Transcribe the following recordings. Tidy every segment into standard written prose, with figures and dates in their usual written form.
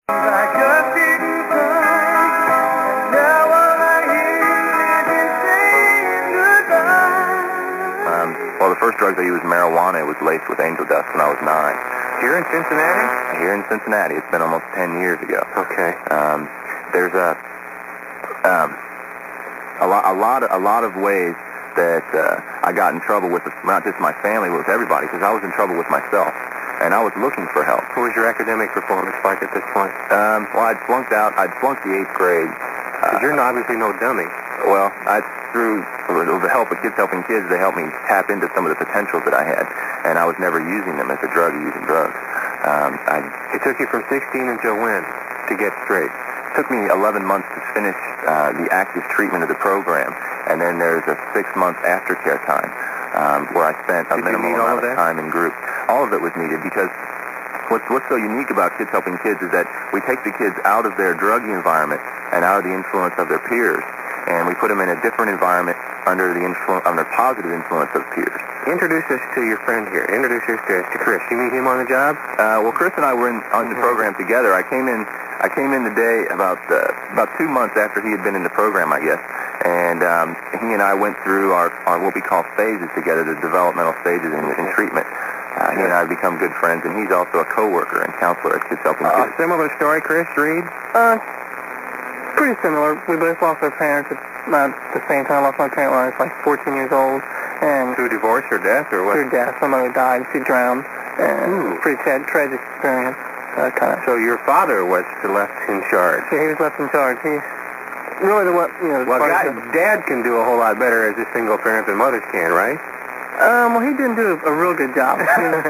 I just didn't find. Now all I hear is saying goodbye. Well, the first drugs I used, marijuana, was laced with angel dust when I was 9. Here in Cincinnati? Here in Cincinnati. It's been almost 10 years ago. Okay. There's a lot of ways that I got in trouble with, not just my family, but with everybody, because I was in trouble with myself, and I was looking for help. What was your academic performance like at this point? Well, I'd flunked out. I'd flunked the 8th grade. Because you're obviously no dummy. Well, through the help of Kids Helping Kids, they helped me tap into some of the potentials that I had, and I was never using them as a drug or using drugs. It took you from 16 until when to get straight? It took me 11 months to finish the active treatment of the program, and then there's a 6-month aftercare time where I spent a minimal amount of time in groups. All of it was needed because what's so unique about Kids Helping Kids is that we take the kids out of their druggy environment and out of the influence of their peers, and we put them in a different environment under the positive influence of peers. Introduce us to your friend here. Introduce us to Chris. You meet him on the job? Well, Chris and I were on the program together. I came in the day about 2 months after he had been in the program, I guess, and he and I went through our what we call phases together, the developmental stages in treatment. He and I have become good friends, and he's also a co-worker and counselor at Kids Helping Kids. Similar story, Chris, Reed? Pretty similar. We both lost our parents at the same time. I lost my parent when I was like 14 years old. And through divorce or death or what? Through death. My mother died. She drowned. And pretty tragic experience. So your father was left in charge? Yeah, he was left in charge. He really well, Dad can do a whole lot better as a single parent than mothers can, right? Well, he didn't do a real good job. I mean, all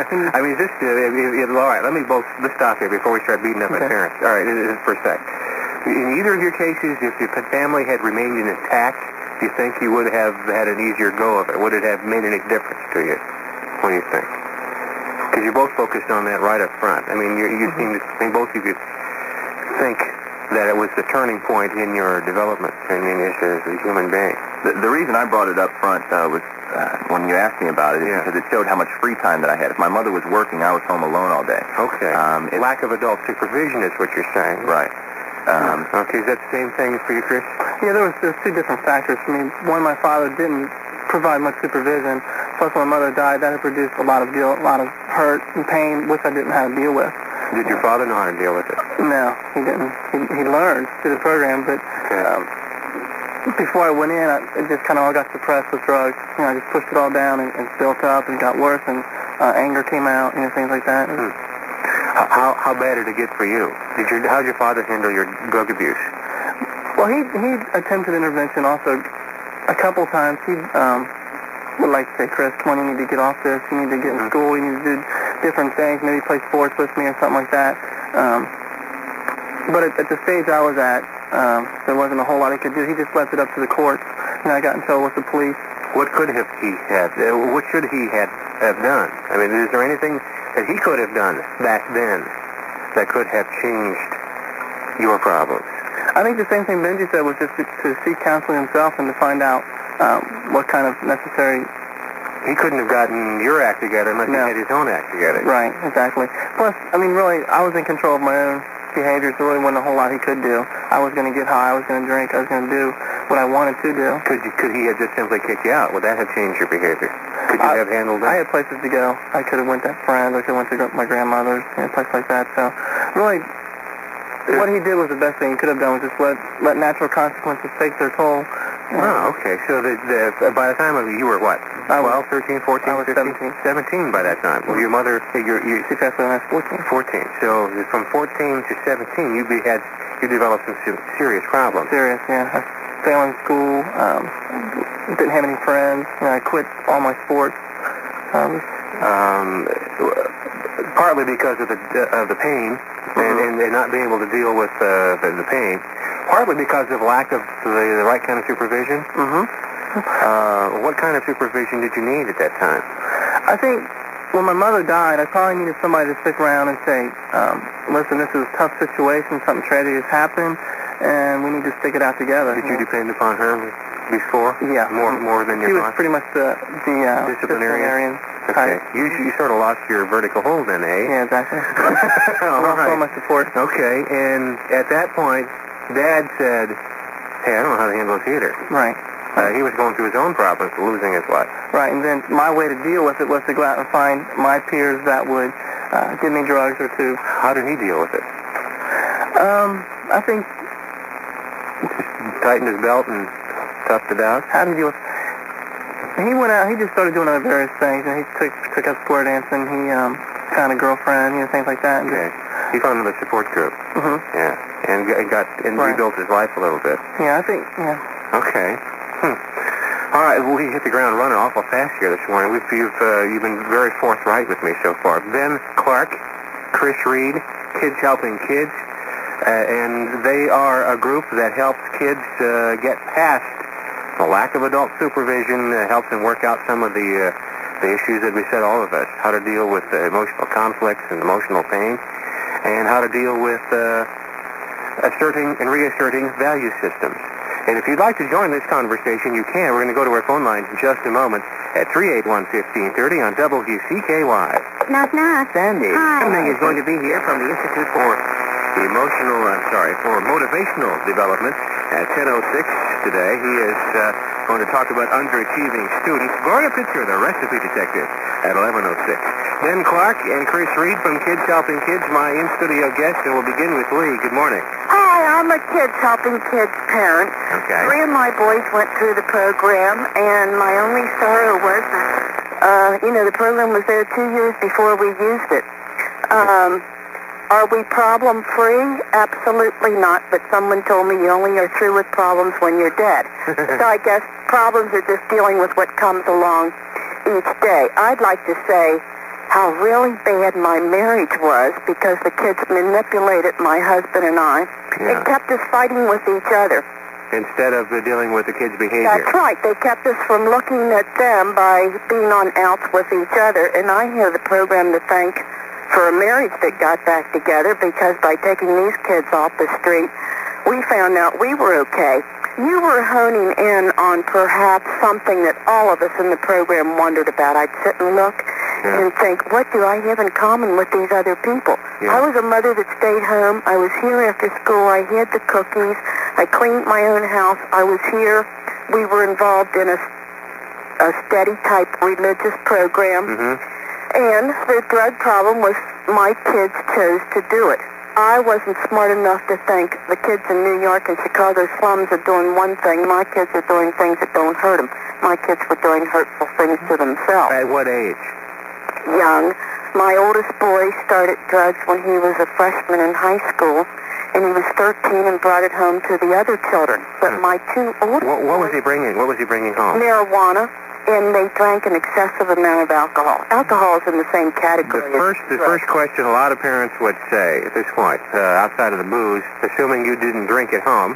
right, let's stop here before we start beating up at parents. All right, for a sec. In either of your cases, if your family had remained intact, do you think you would have had an easier go of it? Would it have made any difference to you? What do you think? Because you both focused on that right up front. I mean, you seem to both of you think that it was the turning point in your development as a human being. The reason I brought it up front was when you asked me about it is because it showed how much free time that I had. If my mother was working, I was home alone all day. Okay. Lack of adult supervision is what you're saying. Right. Okay, is that the same thing for you, Chris? Yeah, there was two different factors for me. One, my father didn't provide much supervision. Plus, when my mother died, that had produced a lot of guilt, a lot of hurt and pain, which I didn't know how to deal with. Did your father know how to deal with it? No, he didn't. He learned through the program, but before I went in, it just kind of all got suppressed with drugs. I just pushed it all down and built up and got worse, and anger came out, things like that. How bad did it get for you? How did your father handle your drug abuse? Well, he attempted intervention also a couple times. He would like to say, Chris, come on, you need to get off this. You need to get in school. You need to do different things. Maybe play sports with me or something like that. But at the stage I was at, there wasn't a whole lot he could do. He just left it up to the courts. I got in trouble with the police. What could he have? What should he have done? I mean, is there anything that he could have done back then that could have changed your problems? I think the same thing Benji said was just to seek counseling himself and to find out what kind of necessary... He couldn't have gotten your act together unless he had his own act together. Right, exactly. Plus, I mean, really, I was in control of my own behaviors. There really wasn't a whole lot he could do. I was going to get high, I was going to drink, I was going to do what I wanted to do. Could he have just simply kicked you out? Would that have changed your behavior? Could you have handled that? I had places to go. I could have went to friends, I could have went to my grandmother's, a place like that. So, really... What he did was the best thing he could have done was just let natural consequences take their toll. Oh, okay. So by the time you were what? 12, 13, 14, I was 15? 17 by that time. Well, your mother, she passed away when I was 14. 14. So from 14 to 17, you developed some serious problems. Serious, yeah. I failed in school. Didn't have any friends. I quit all my sports. Partly because of the pain. And not being able to deal with the pain, partly because of lack of the right kind of supervision. What kind of supervision did you need at that time? I think when my mother died, I probably needed somebody to stick around and say, listen, this is a tough situation, something tragic has happened, and we need to stick it out together. Did you depend upon her? before? Yeah. More than your He was boss? pretty much the disciplinarian Okay. type. You sort of lost your vertical hold then, eh? Yeah, exactly. All Lost right. all my support. Okay, and at that point, Dad said, hey, I don't know how to handle a theater. Right. He was going through his own problems, losing his wife. Right, and then my way to deal with it was to go out and find my peers that would give me drugs or to... How did he deal with it? I think... Just tightened his belt and toughed it out? How did he deal with... He went out, he just started doing other various things, and he took up square dancing, he found a girlfriend, things like that. And Okay. He found another support group. Mm-hmm. Yeah. And Right. rebuilt his life a little bit. Yeah, I think, yeah. Okay. All right, well, we hit the ground running awful fast here this morning. You've been very forthright with me so far. Ben Clark, Chris Reed, Kids Helping Kids, and they are a group that helps kids get past the lack of adult supervision, helps them work out some of the issues that beset all of us, how to deal with emotional conflicts and emotional pain, and how to deal with asserting and reasserting value systems. And if you'd like to join this conversation, you can. We're going to go to our phone lines in just a moment at 381-1530 on WCKY. Knock, knock. Sandy. Hi. Sandy is going to be here from the Institute for Motivational Development at 10:06 today. He is going to talk about underachieving students. Gloria Pitcher, the recipe detective, at 11:06. Ben Clark and Chris Reed from Kids Helping Kids, my in-studio guests, and we'll begin with Lee. Good morning. Hi, I'm a Kids Helping Kids parent. Okay. 3 of my boys went through the program, and my only sorrow was, the program was there 2 years before we used it. Are we problem-free? Absolutely not, but someone told me you only are through with problems when you're dead. So I guess problems are just dealing with what comes along each day. I'd like to say how really bad my marriage was because the kids manipulated my husband and I. Yeah. It kept us fighting with each other. Instead of dealing with the kids' behavior. That's right. They kept us from looking at them by being on outs with each other. And I have the program to thank for a marriage that got back together because by taking these kids off the street, we found out we were okay. You were honing in on perhaps something that all of us in the program wondered about. I'd sit and look and think, what do I have in common with these other people? Yeah. I was a mother that stayed home. I was here after school. I had the cookies. I cleaned my own house. I was here. We were involved in a steady type religious program. Mm-hmm. And the drug problem was my kids chose to do it. I wasn't smart enough to think the kids in New York and Chicago slums are doing one thing. My kids are doing things that don't hurt them. My kids were doing hurtful things to themselves. At what age? Young. My oldest boy started drugs when he was a freshman in high school, and he was 13 and brought it home to the other children. But my 2 oldest What was he bringing? What was he bringing home? marijuana, and they drank an excessive amount of alcohol. Alcohol is in the same category The first question a lot of parents would say at this point, outside of the booze, assuming you didn't drink at home,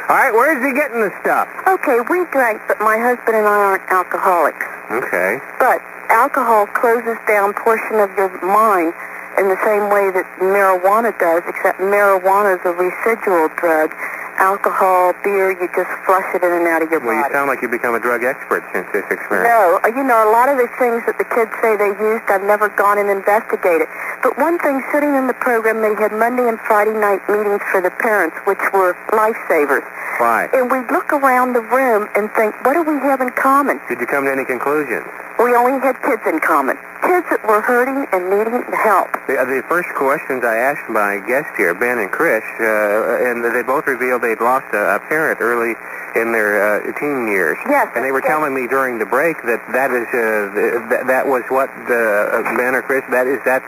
all right, where's he getting the stuff? Okay, we drank, but my husband and I aren't alcoholics. Okay. But alcohol closes down portion of your mind in the same way that marijuana does, except marijuana is a residual drug. Alcohol, beer, you just flush it in and out of your Well, you body. sound like you've become a drug expert since this experience. No, a lot of the things that the kids say they used, I've never gone and investigated. But one thing, sitting in the program, they had Monday and Friday night meetings for the parents, which were lifesavers. Why? And we'd look around the room and think, what do we have in common? Did you come to any conclusions? We only had kids in common. Kids that were hurting and needing help. The first questions I asked my guests here, Ben and Chris, and they both revealed they'd lost a parent early in their teen years. Yes. And they were telling me during the break that that was what, Ben or Chris, is that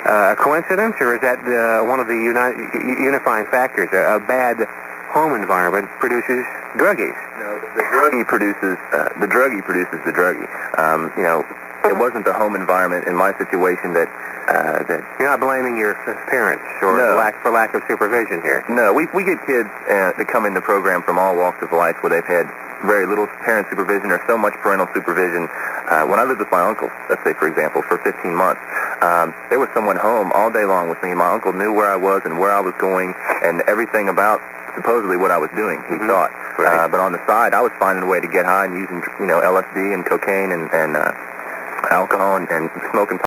a coincidence, or is that one of the unifying factors? A bad home environment produces druggies. No, the druggie produces the druggie. It wasn't the home environment in my situation that You're not blaming your parents or No. for lack of supervision here. No, we get kids that come in the program from all walks of life where they've had very little parent supervision or so much parental supervision. When I lived with my uncle, let's say, for example, for 15 months, there was someone home all day long with me. My uncle knew where I was and where I was going and everything about supposedly what I was doing, he thought. Right. But on the side, I was finding a way to get high and using, LSD and cocaine and alcohol and smoking